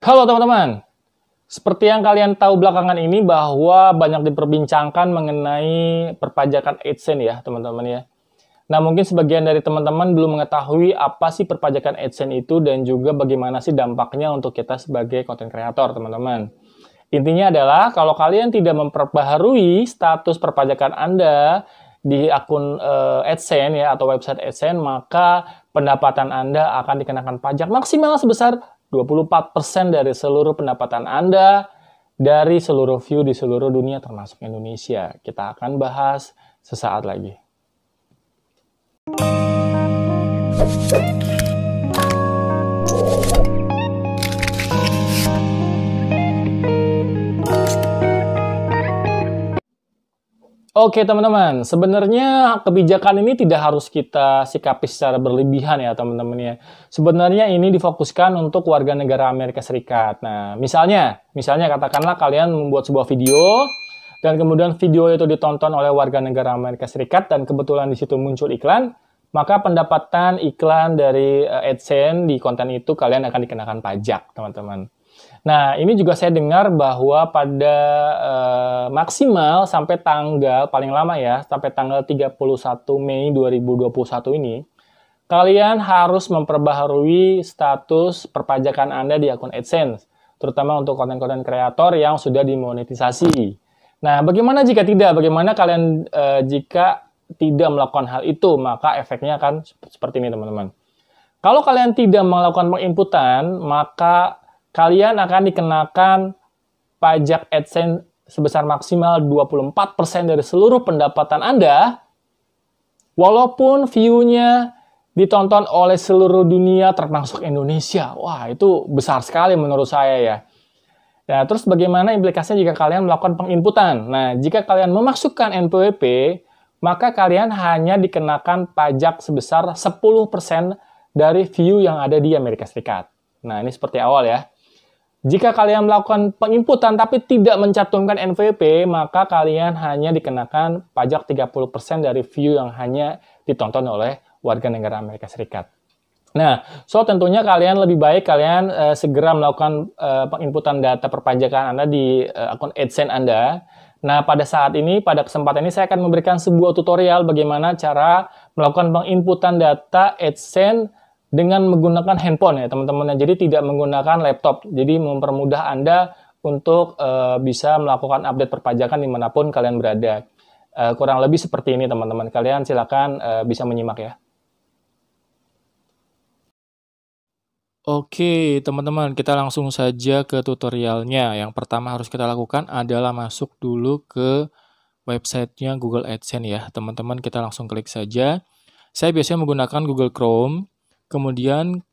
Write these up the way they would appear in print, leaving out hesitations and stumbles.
Halo teman-teman, seperti yang kalian tahu belakangan ini bahwa banyak diperbincangkan mengenai perpajakan AdSense ya teman-teman ya. Nah mungkin sebagian dari teman-teman belum mengetahui apa sih perpajakan AdSense itu dan juga bagaimana sih dampaknya untuk kita sebagai content creator teman-teman. Intinya adalah kalau kalian tidak memperbaharui status perpajakan Anda di akun AdSense ya atau website AdSense, maka pendapatan Anda akan dikenakan pajak maksimal sebesar 24% dari seluruh pendapatan Anda dari seluruh view di seluruh dunia termasuk Indonesia. Kita akan bahas sesaat lagi. Oke teman-teman, sebenarnya kebijakan ini tidak harus kita sikapi secara berlebihan ya teman-teman ya. Sebenarnya ini difokuskan untuk warga negara Amerika Serikat. Nah, misalnya katakanlah kalian membuat sebuah video dan kemudian video itu ditonton oleh warga negara Amerika Serikat dan kebetulan di situ muncul iklan, maka pendapatan iklan dari AdSense di konten itu kalian akan dikenakan pajak, teman-teman. Nah, ini juga saya dengar bahwa pada maksimal sampai tanggal, paling lama ya, sampai tanggal 31 Mei 2021 ini, kalian harus memperbaharui status perpajakan Anda di akun AdSense, terutama untuk konten-konten kreator yang sudah dimonetisasi. Nah, bagaimana jika tidak? Bagaimana kalian jika tidak melakukan hal itu? Maka efeknya akan seperti ini, teman-teman. Kalau kalian tidak melakukan penginputan, maka kalian akan dikenakan pajak AdSense sebesar maksimal 24% dari seluruh pendapatan Anda, walaupun view-nya ditonton oleh seluruh dunia termasuk Indonesia. Wah, itu besar sekali menurut saya ya. Nah, terus bagaimana implikasinya jika kalian melakukan penginputan? Nah, jika kalian memasukkan NPWP, maka kalian hanya dikenakan pajak sebesar 10% dari view yang ada di Amerika Serikat. Nah, ini seperti awal ya. Jika kalian melakukan penginputan tapi tidak mencantumkan NPWP, maka kalian hanya dikenakan pajak 30% dari view yang hanya ditonton oleh warga negara Amerika Serikat. Nah, tentunya kalian lebih baik kalian segera melakukan penginputan data perpajakan Anda di akun AdSense Anda. Nah, pada saat ini, pada kesempatan ini saya akan memberikan sebuah tutorial bagaimana cara melakukan penginputan data AdSense dengan menggunakan handphone ya teman-teman. Jadi tidak menggunakan laptop. Jadi mempermudah Anda untuk bisa melakukan update perpajakan dimanapun kalian berada. Kurang lebih seperti ini teman-teman. Kalian silakan bisa menyimak ya. Oke teman-teman, kita langsung saja ke tutorialnya. Yang pertama harus kita lakukan adalah masuk dulu ke websitenya Google AdSense ya teman-teman. Kita langsung klik saja. Saya biasanya menggunakan Google Chrome. Kemudian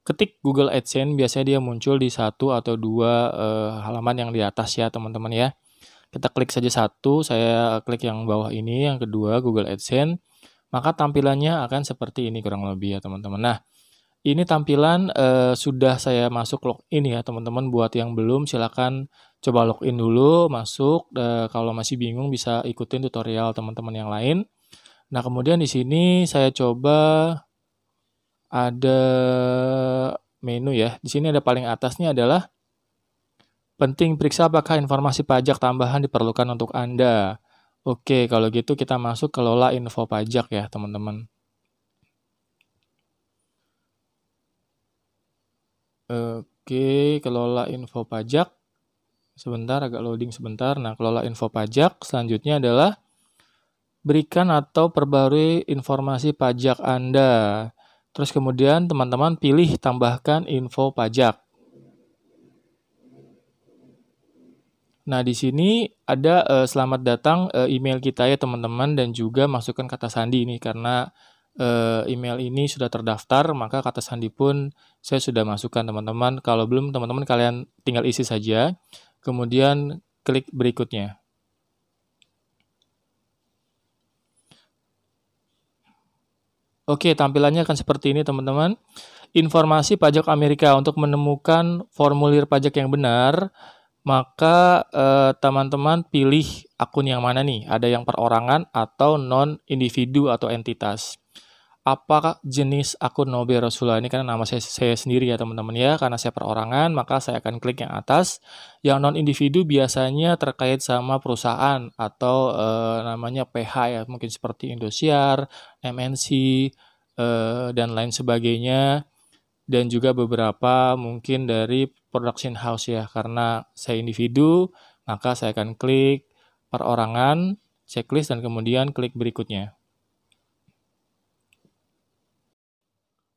ketik Google AdSense, biasanya dia muncul di satu atau dua halaman yang di atas ya teman-teman ya. Kita klik saja satu, saya klik yang bawah ini, yang kedua Google AdSense. Maka tampilannya akan seperti ini kurang lebih ya teman-teman. Nah, ini tampilan sudah saya masuk login ya teman-teman. Buat yang belum silakan coba login dulu, masuk. Kalau masih bingung bisa ikutin tutorial teman-teman yang lain. Nah, kemudian di sini saya coba ada menu ya. Di sini ada paling atasnya adalah penting periksa apakah informasi pajak tambahan diperlukan untuk Anda. Oke, kalau gitu kita masuk kelola info pajak ya, teman-teman. Oke, kelola info pajak. Sebentar, agak loading sebentar. Nah, kelola info pajak selanjutnya adalah berikan atau perbarui informasi pajak Anda. Terus kemudian teman-teman pilih tambahkan info pajak. Nah, di sini ada selamat datang email kita ya teman-teman dan juga masukkan kata sandi ini karena email ini sudah terdaftar, maka kata sandi pun saya sudah masukkan teman-teman. Kalau belum teman-teman kalian tinggal isi saja. Kemudian klik berikutnya. Oke, tampilannya akan seperti ini teman-teman. Informasi pajak Amerika. Untuk menemukan formulir pajak yang benar, maka teman-teman pilih akun yang mana nih. Ada yang perorangan atau non-individu atau entitas. apa jenis akun Nabi Rasulullah ini, karena nama saya sendiri ya teman-teman ya, karena saya perorangan, maka saya akan klik yang atas. Yang non individu biasanya terkait sama perusahaan atau namanya PH ya, mungkin seperti Indosiar, MNC, dan lain sebagainya, dan juga beberapa mungkin dari production house ya. Karena saya individu, maka saya akan klik perorangan, checklist, dan kemudian klik berikutnya.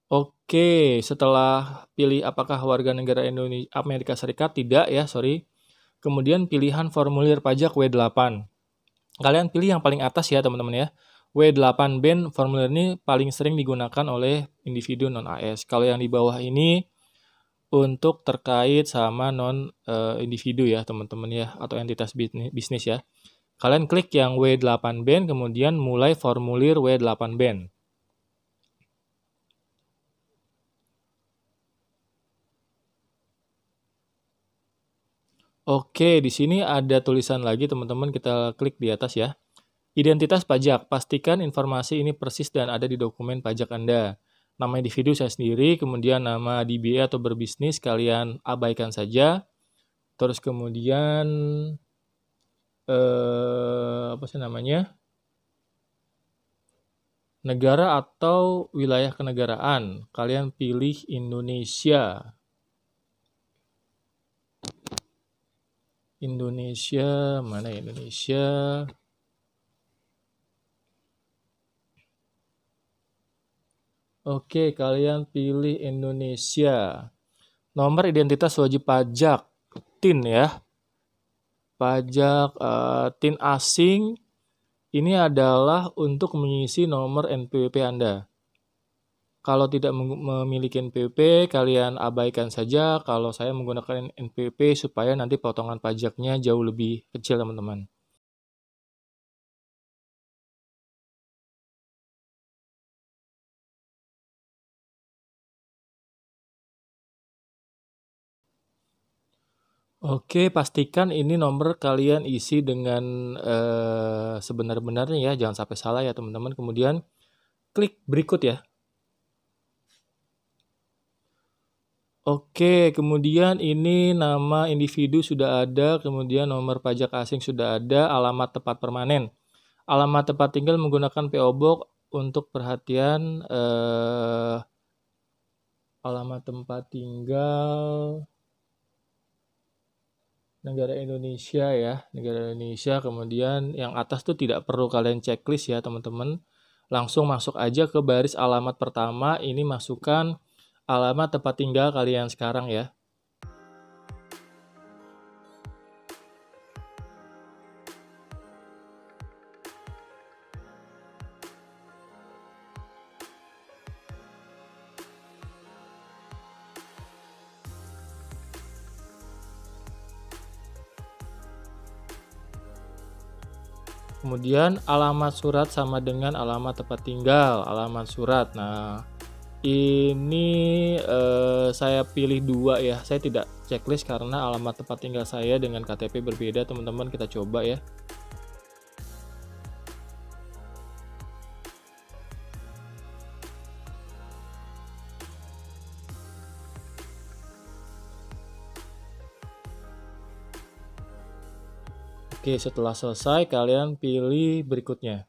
Oke, setelah pilih apakah warga negara Amerika Serikat, tidak ya, sorry. Kemudian pilihan formulir pajak W8. Kalian pilih yang paling atas ya teman-teman ya. W8 BEN formulir ini paling sering digunakan oleh individu non-AS. Kalau yang di bawah ini untuk terkait sama non-individu ya teman-teman ya, atau entitas bisnis ya. Kalian klik yang W8 BEN, kemudian mulai formulir W8 BEN. Oke, di sini ada tulisan lagi teman-teman, kita klik di atas ya. Identitas pajak, pastikan informasi ini persis dan ada di dokumen pajak Anda. Nama individu saya sendiri, kemudian nama DBA atau berbisnis kalian abaikan saja. Terus kemudian apa sih namanya? Negara atau wilayah kenegaraan, kalian pilih Indonesia. Indonesia, mana ya Indonesia? Oke, kalian pilih Indonesia. Nomor identitas wajib pajak, TIN ya. Pajak TIN asing, ini adalah untuk mengisi nomor NPWP Anda. Kalau tidak memiliki NPWP, kalian abaikan saja. Kalau saya menggunakan NPWP supaya nanti potongan pajaknya jauh lebih kecil, teman-teman. Oke, pastikan ini nomor kalian isi dengan sebenar-benarnya ya, jangan sampai salah ya teman-teman. Kemudian klik berikut ya. Oke, kemudian ini nama individu sudah ada, kemudian nomor pajak asing sudah ada, alamat tempat permanen. Alamat tempat tinggal menggunakan PO Box untuk perhatian alamat tempat tinggal negara Indonesia ya, negara Indonesia. Kemudian yang atas tuh tidak perlu kalian checklist ya teman-teman. Langsung masuk aja ke baris alamat pertama, ini masukkan alamat tempat tinggal kalian sekarang ya. Kemudian alamat surat sama dengan alamat tempat tinggal, alamat surat. Nah, ini saya pilih 2 ya. Saya tidak checklist karena alamat tempat tinggal saya dengan KTP berbeda, teman-teman. Kita coba ya. Oke, setelah selesai kalian pilih berikutnya.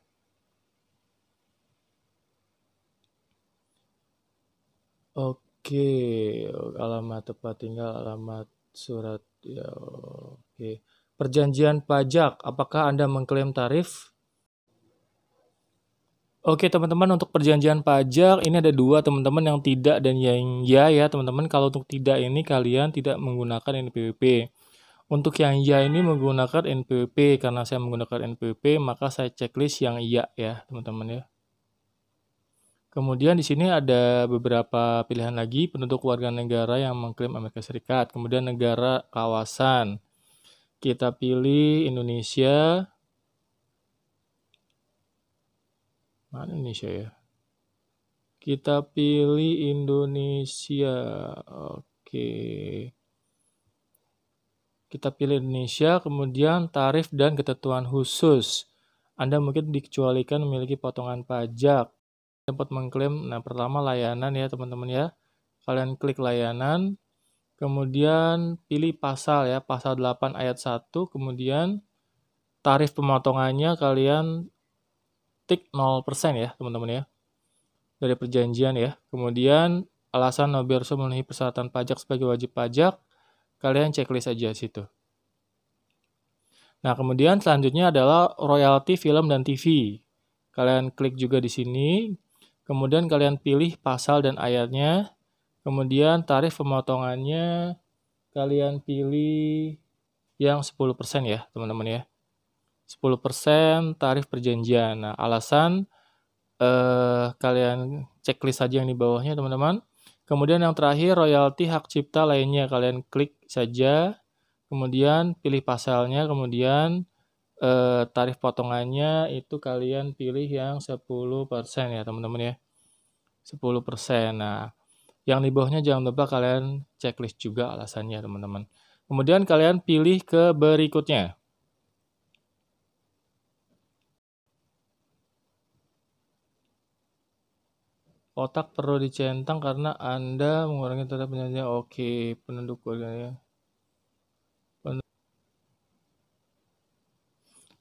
Oke, alamat tempat tinggal, alamat surat ya. Oke. Perjanjian pajak, apakah Anda mengklaim tarif? Oke teman-teman, untuk perjanjian pajak ini ada 2 teman-teman, yang tidak dan yang ya teman-teman. Kalau untuk tidak ini kalian tidak menggunakan NPWP. Untuk yang ya ini menggunakan NPWP, karena saya menggunakan NPWP maka saya checklist yang iya ya teman-teman ya. Kemudian di sini ada beberapa pilihan lagi, penduduk warga negara yang mengklaim Amerika Serikat, kemudian negara kawasan. Kita pilih Indonesia. Mana Indonesia ya? Kita pilih Indonesia. Oke. Kita pilih Indonesia, kemudian tarif dan ketentuan khusus. Anda mungkin dikecualikan memiliki potongan pajak. dapat mengklaim. Nah, pertama layanan ya teman-teman ya. Kalian klik layanan, kemudian pilih pasal ya, pasal 8 ayat 1, kemudian tarif pemotongannya kalian tik 0% ya teman-teman ya, dari perjanjian ya. Kemudian alasan Noberso memenuhi persyaratan pajak sebagai wajib pajak, kalian checklist aja situ. Nah, kemudian selanjutnya adalah royalti film dan TV. Kalian klik juga di sini, kemudian kalian pilih pasal dan ayatnya, kemudian tarif pemotongannya kalian pilih yang 10% ya teman-teman ya. 10% tarif perjanjian. Nah, alasan kalian checklist saja yang di bawahnya teman-teman. Kemudian yang terakhir royalti hak cipta lainnya, kalian klik saja, kemudian pilih pasalnya, kemudian tarif potongannya itu kalian pilih yang 10% ya teman-teman ya. 10%. Nah, yang di bawahnya jangan lupa kalian checklist juga alasannya teman-teman. Kemudian kalian pilih ke berikutnya. Kotak perlu dicentang karena Anda mengurangi total penyajian. Oke, penduduk keluarganya.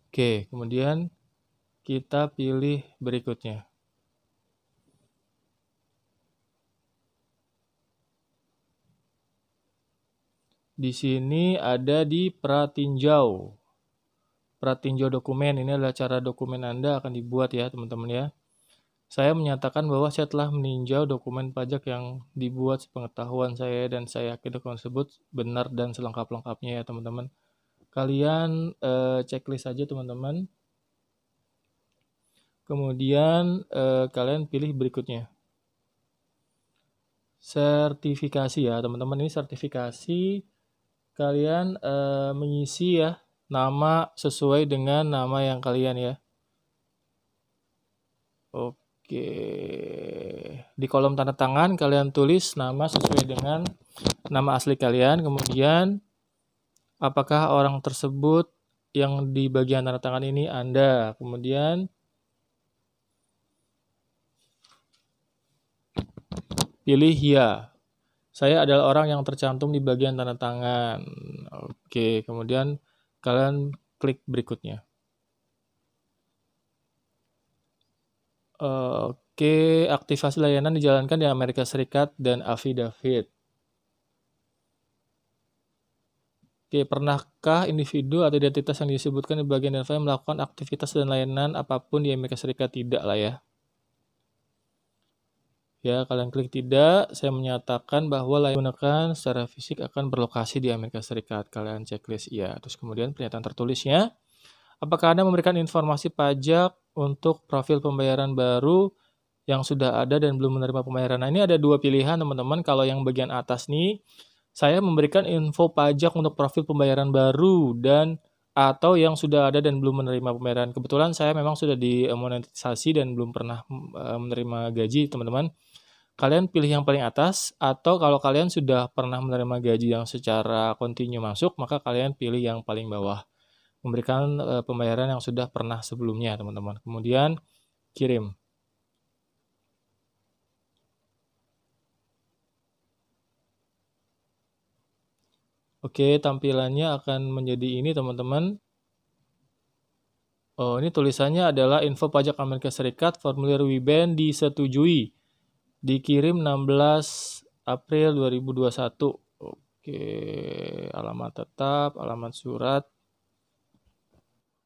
Oke, kemudian kita pilih berikutnya. Di sini ada di pratinjau. Pratinjau dokumen, ini adalah cara dokumen Anda akan dibuat ya teman-teman ya. Saya menyatakan bahwa saya telah meninjau dokumen pajak yang dibuat sepengetahuan saya dan saya yakin dokumen tersebut benar dan selengkap-lengkapnya ya teman-teman. Kalian checklist saja teman-teman. Kemudian kalian pilih berikutnya. Sertifikasi ya teman-teman, ini sertifikasi kalian mengisi ya nama sesuai dengan nama yang kalian ya. Oke. Di kolom tanda tangan kalian tulis nama sesuai dengan nama asli kalian, kemudian apakah orang tersebut yang di bagian tanda tangan ini Anda, kemudian pilih ya. Saya adalah orang yang tercantum di bagian tanda tangan. Oke, kemudian kalian klik berikutnya. Oke, aktivasi layanan dijalankan di Amerika Serikat dan affidavit. Oke, pernahkah individu atau identitas yang disebutkan di bagian info melakukan aktivitas dan layanan apapun di Amerika Serikat? Tidak lah ya. Ya, kalian klik tidak, saya menyatakan bahwa layanan gunakan secara fisik akan berlokasi di Amerika Serikat. Kalian checklist iya. Terus kemudian pernyataan tertulisnya, apakah Anda memberikan informasi pajak untuk profil pembayaran baru yang sudah ada dan belum menerima pembayaran? Nah, ini ada dua pilihan teman-teman. Kalau yang bagian atas nih, saya memberikan info pajak untuk profil pembayaran baru dan atau yang sudah ada dan belum menerima pembayaran. Kebetulan saya memang sudah dimonetisasi dan belum pernah menerima gaji teman-teman. Kalian pilih yang paling atas, atau kalau kalian sudah pernah menerima gaji yang secara kontinu masuk, maka kalian pilih yang paling bawah. Memberikan pembayaran yang sudah pernah sebelumnya, teman-teman. Kemudian, kirim. Oke, tampilannya akan menjadi ini, teman-teman. Oh, ini tulisannya adalah info pajak Amerika Serikat, formulir WIBAN disetujui. Dikirim 16 April 2021. Oke, alamat tetap, alamat surat.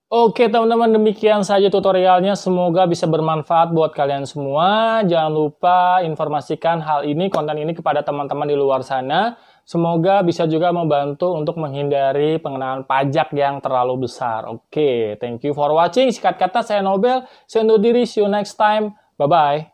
Oke teman-teman, demikian saja tutorialnya. Semoga bisa bermanfaat buat kalian semua. Jangan lupa informasikan hal ini, konten ini kepada teman-teman di luar sana. Semoga bisa juga membantu untuk menghindari pengenaan pajak yang terlalu besar. Oke, thank you for watching. Sikat kata, saya Nobel. Saya undur diri, see you next time. Bye-bye.